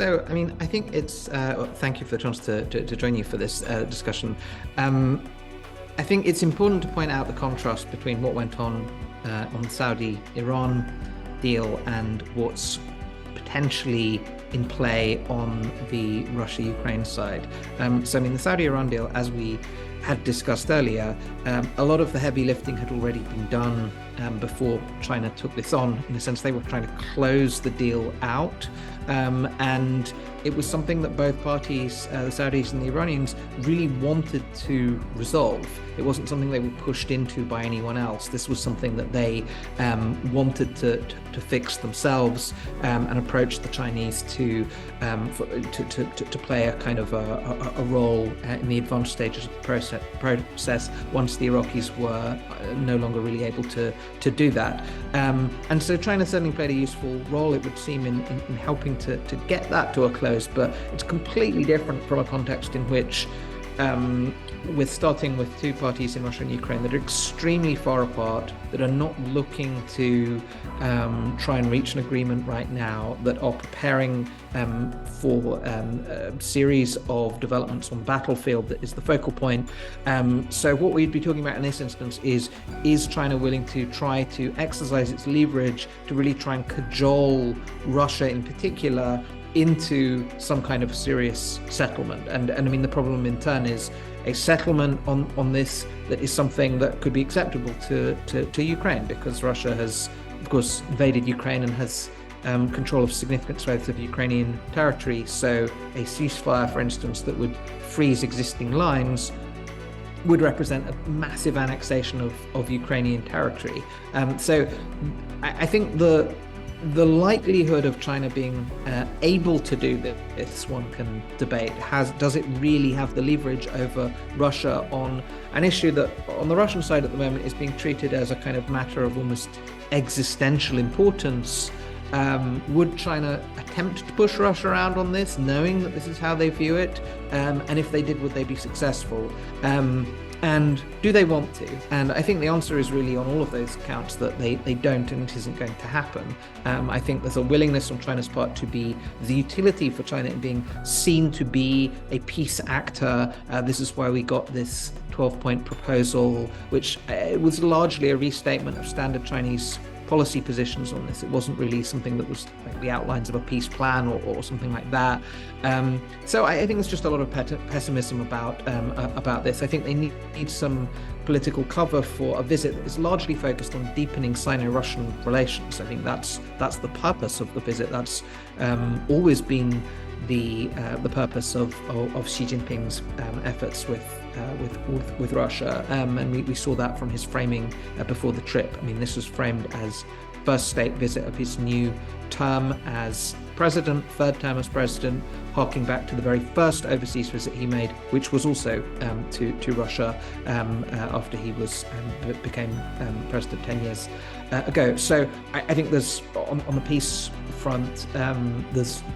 So, I mean, I think thank you for the chance to join you for this discussion. I think it's important to point out the contrast between what went on the Saudi-Iran deal and what's potentially in play on the Russia-Ukraine side. So, I mean, the Saudi-Iran deal, as we had discussed earlier, a lot of the heavy lifting had already been done before China took this on. In a sense, they were trying to close the deal out. And it was something that both parties, the Saudis and the Iranians, really wanted to resolve. It wasn't something they were pushed into by anyone else. This was something that they wanted to fix themselves, and approach the Chinese to play a kind of a role in the advanced stages of the process once the Iraqis were no longer really able to do that. And so China certainly played a useful role, it would seem, in helping to get that to a close, but it's completely different from a context in which with starting with two parties in Russia and Ukraine that are extremely far apart, that are not looking to try and reach an agreement right now, that are preparing for a series of developments on battlefield that is the focal point. So what we'd be talking about in this instance is China willing to try to exercise its leverage to really try and cajole Russia in particular into some kind of serious settlement. And I mean, the problem in turn is a settlement on this that is something that could be acceptable to Ukraine, because Russia has, of course, invaded Ukraine and has control of significant swathes of Ukrainian territory. So a ceasefire, for instance, that would freeze existing lines would represent a massive annexation of Ukrainian territory. So I think the likelihood of China being able to do this, one can debate. Does it really have the leverage over Russia on an issue that, on the Russian side at the moment, is being treated as a kind of matter of almost existential importance? Would China attempt to push Russia around on this, knowing that this is how they view it? And if they did, would they be successful? And do they want to? And I think the answer is really on all of those counts that they don't, and it isn't going to happen. I think there's a willingness on China's part to be the utility for China in being seen to be a peace actor. This is why we got this 12-point proposal, which was largely a restatement of standard Chinese policy positions on this. It wasn't really something that was like the outlines of a peace plan or something like that. So I think there's just a lot of pessimism about this. I think they need some political cover for a visit that is largely focused on deepening Sino-Russian relations. I think that's the purpose of the visit. That's always been the purpose of Xi Jinping's efforts with Russia, and we saw that from his framing before the trip. I mean, this was framed as first state visit of his new term as president, third term as president, harking back to the very first overseas visit he made, which was also to Russia after he became president 10 years ago. So I think there's on the peace front,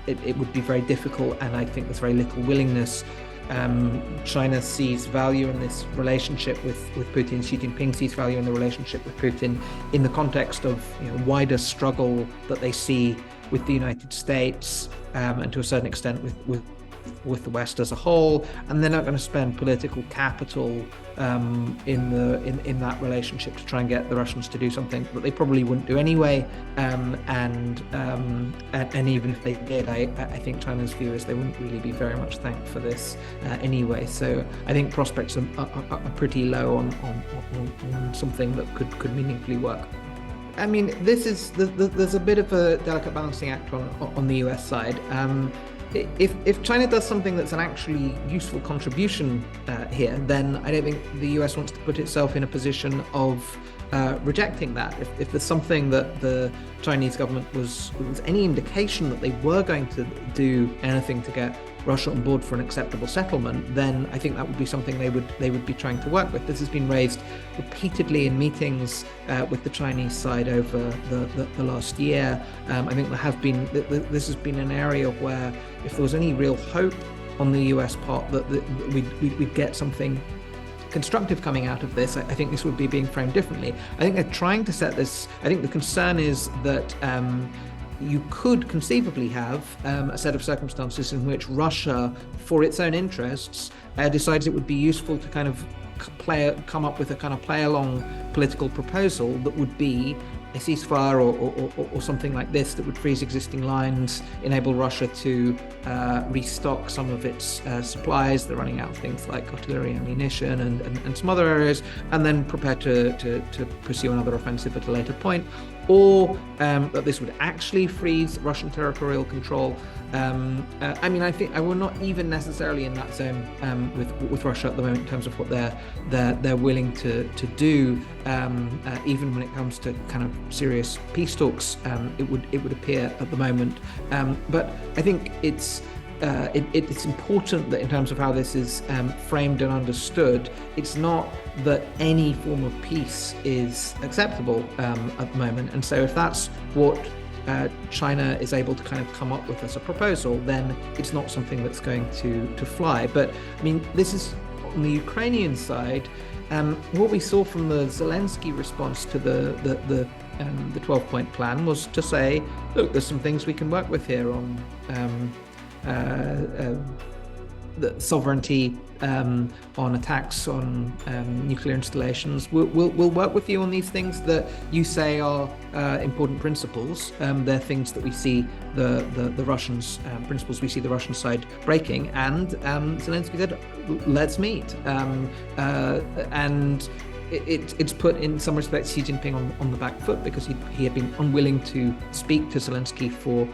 it would be very difficult, and I think there's very little willingness. China sees value in this relationship with Putin. Xi Jinping sees value in the relationship with Putin in the context of wider struggle that they see with the United States, and to a certain extent with the West as a whole, and they're not going to spend political capital in that relationship to try and get the Russians to do something that they probably wouldn't do anyway. And even if they did, I think China's view is they wouldn't really be very much thanked for this anyway. So I think prospects are pretty low on something that could meaningfully work. I mean, there's a bit of a delicate balancing act on the US side. If China does something that's an actually useful contribution here, then I don't think the US wants to put itself in a position of rejecting that. If there's something that the Chinese government was any indication that they were going to do anything to get Russia on board for an acceptable settlement, then I think that would be something they would be trying to work with. This has been raised repeatedly in meetings with the Chinese side over the last year. I think this has been an area where, if there was any real hope on the US part that we'd get something constructive coming out of this, I think this would be being framed differently. I think they're trying to set this. I think the concern is that you could conceivably have a set of circumstances in which Russia, for its own interests, decides it would be useful to kind of come up with a kind of play-along political proposal that would be a ceasefire or something like this that would freeze existing lines, enable Russia to restock some of its supplies. They're running out of things like artillery, ammunition, and some other areas, and then prepare to pursue another offensive at a later point. Or that this would actually freeze Russian territorial control. I mean, I think we're not even necessarily in that zone with Russia at the moment in terms of what they're willing to do. Even when it comes to kind of serious peace talks, it would appear at the moment. But I think it's important that in terms of how this is framed and understood, it's not that any form of peace is acceptable at the moment. And so if that's what China is able to kind of come up with as a proposal, then it's not something that's going to fly. But I mean, this is on the Ukrainian side. What we saw from the Zelensky response to the 12-point plan was to say, look, there's some things we can work with here on the sovereignty, on attacks on nuclear installations. We'll work with you on these things that you say are important principles. They're things that we see the Russians, principles we see the Russian side breaking. And Zelensky said, let's meet. And it's put in some respects Xi Jinping on the back foot, because he had been unwilling to speak to Zelensky for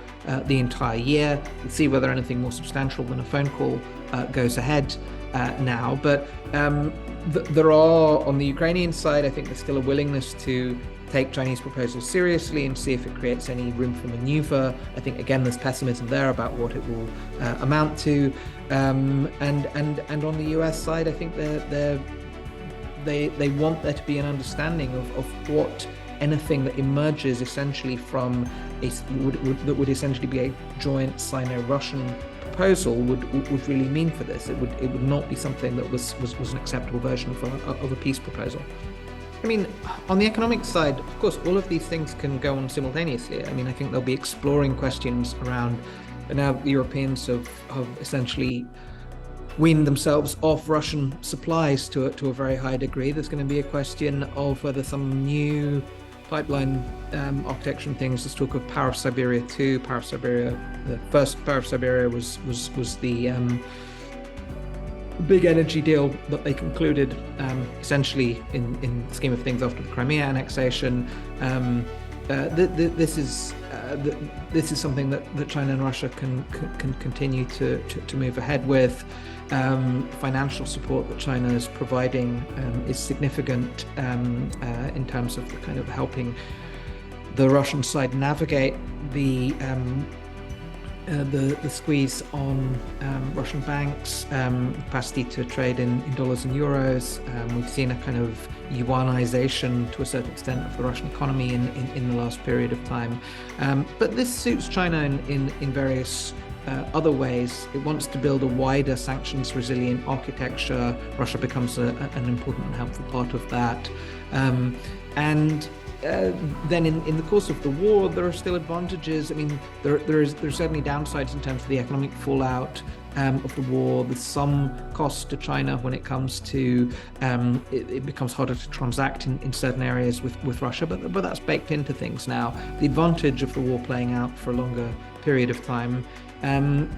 the entire year. We'll see whether anything more substantial than a phone call goes ahead now. But there are, on the Ukrainian side, I think there's still a willingness to take Chinese proposals seriously and see if it creates any room for maneuver. I think, again, there's pessimism there about what it will amount to. And on the US side, I think they want there to be an understanding of what anything that emerges essentially from that would essentially be a joint Sino-Russian proposal would really mean for this. It would not be something that was an acceptable version of a peace proposal. I mean, on the economic side, of course, all of these things can go on simultaneously. I mean, I think they'll be exploring questions around, now the Europeans have essentially weaned themselves off Russian supplies to a very high degree. There's going to be a question of whether some new pipeline architecture and things. There's talk of Power of Siberia 2. Power of Siberia, the first Power of Siberia was the big energy deal that they concluded essentially in the scheme of things after the Crimea annexation. This is something that China and Russia can continue to move ahead with. Financial support that China is providing is significant in terms of the kind of helping the Russian side navigate the squeeze on Russian banks, capacity to trade in dollars and euros. We've seen a kind of yuanization to a certain extent of the Russian economy in the last period of time. But this suits China in various other ways. It wants to build a wider sanctions resilient architecture. Russia becomes an important and helpful part of that. Then in the course of the war, there are still advantages. I mean, there's certainly downsides in terms of the economic fallout of the war. There's some cost to China when it comes to it becomes harder to transact in certain areas with Russia, but that's baked into things now. The advantage of the war playing out for a longer period of time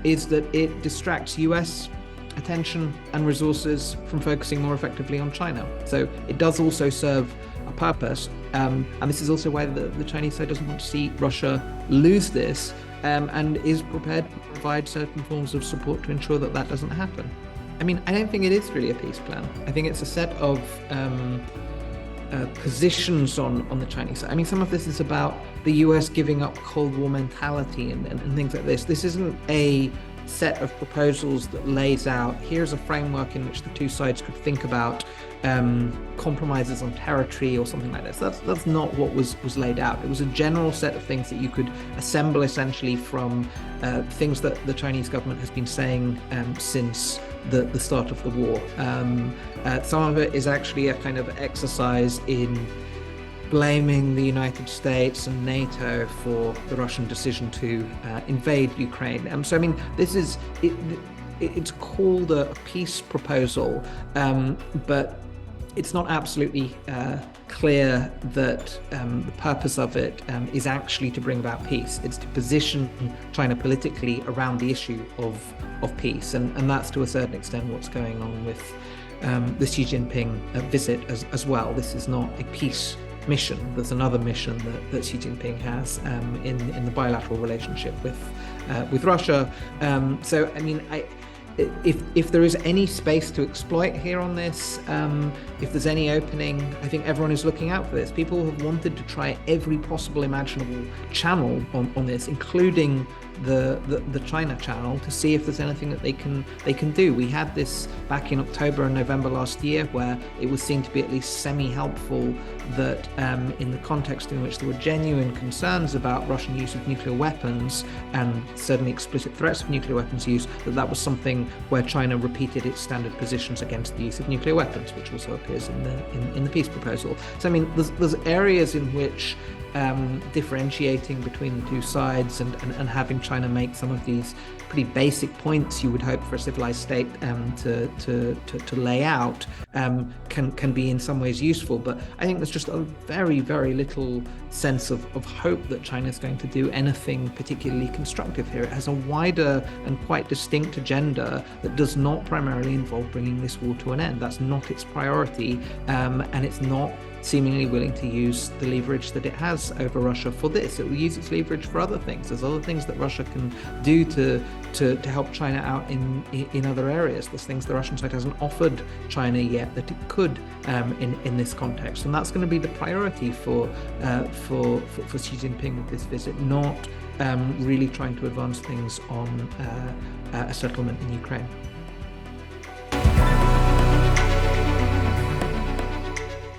is that it distracts US attention and resources from focusing more effectively on China. So it does also serve a purpose. And this is also why the Chinese side doesn't want to see Russia lose this, and is prepared to provide certain forms of support to ensure that doesn't happen. I mean, I don't think it is really a peace plan. I think it's a set of positions on the Chinese side. I mean, some of this is about the US giving up Cold War mentality and things like this. This isn't a set of proposals that lays out, here's a framework in which the two sides could think about compromises on territory or something like this. That's not what was laid out. It was a general set of things that you could assemble essentially from things that the Chinese government has been saying since the start of the war. Some of it is actually a kind of exercise in blaming the United States and NATO for the Russian decision to invade Ukraine. So, I mean, this is it's called a peace proposal, but it's not absolutely clear that the purpose of it is actually to bring about peace. It's to position China politically around the issue of peace, and that's to a certain extent what's going on with the Xi Jinping visit as well. This is not a peace mission. There's another mission that Xi Jinping has in the bilateral relationship with Russia. So, I mean, if there is any space to exploit here on this, if there's any opening, I think everyone is looking out for this. People have wanted to try every possible imaginable channel on this, including the China channel, to see if there's anything that they can do. We had this back in October and November last year, where it was seen to be at least semi-helpful that in the context in which there were genuine concerns about Russian use of nuclear weapons, and certainly explicit threats of nuclear weapons use, that was something where China repeated its standard positions against the use of nuclear weapons, which also appears in the peace proposal. So, I mean, there's areas in which differentiating between the two sides and having China make some of these pretty basic points you would hope for a civilized state to lay out can be in some ways useful. But I think there's just a very, very little sense of hope that China's going to do anything particularly constructive here. It has a wider and quite distinct agenda that does not primarily involve bringing this war to an end. That's not its priority, and it's not seemingly willing to use the leverage that it has over Russia for this. It will use its leverage for other things. There's other things that Russia can do to help China out in other areas. There's things the Russian side hasn't offered China yet that it could in this context, and that's going to be the priority for Xi Jinping with this visit, not really trying to advance things on a settlement in Ukraine.